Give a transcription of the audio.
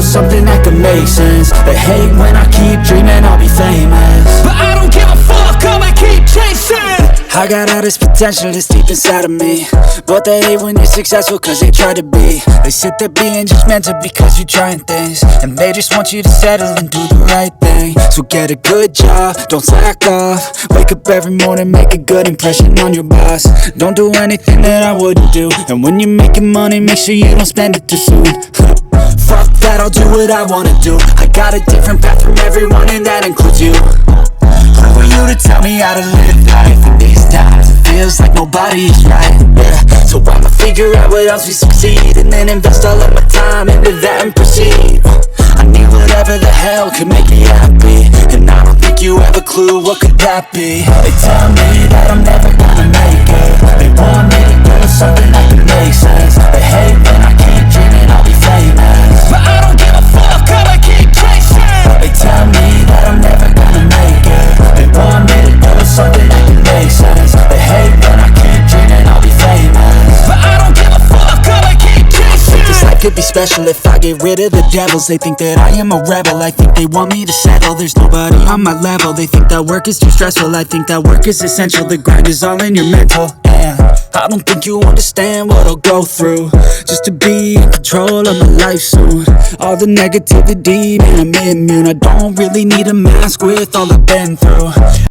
something that could make sense. They hate when I keep dreaming I'll be famous, but I don't give a fuck, I'ma keep chasing. I got all this potential that's deep inside of me, but they hate when you're successful cause they try to be. They sit there being judgmental because you're trying things, and they just want you to settle and do the right thing. So get a good job, don't slack off. Wake up every morning, make a good impression on your boss. Don't do anything that I wouldn't do, and when you're making money, make sure you don't spend it too soon. Fuck that, I'll do what I wanna do. I got a different path from everyone, and that includes you. Who are you to tell me how to live life? In these times it feels like nobody's right, yeah. So I'ma figure out what else we succeed, and then invest all of my time into that and proceed. I need whatever the hell could make me happy, and I don't think you have a clue what could that be. They tell me that I'm never gonna make it. They want me to do something that could make sense. They hate when I keep dreaming I'll be famous, but I don't give a fuck, I'ma keep chasing. They tell me that I'm never gonna make it. They want me to do something that can make sense. They hate when I keep dreaming I'll be famous, but I don't give a fuck, I'ma keep chasing. This life could be special if I get rid of the devils. They think that I am a rebel, I think they want me to settle. There's nobody on my level. They think that work is too stressful, I think that work is essential. The grind is all in your mental, and I don't think you understand what I'll go through just to be in control of my life soon. All the negativity, man, I'm immune. I don't really need a mask with all I've been through.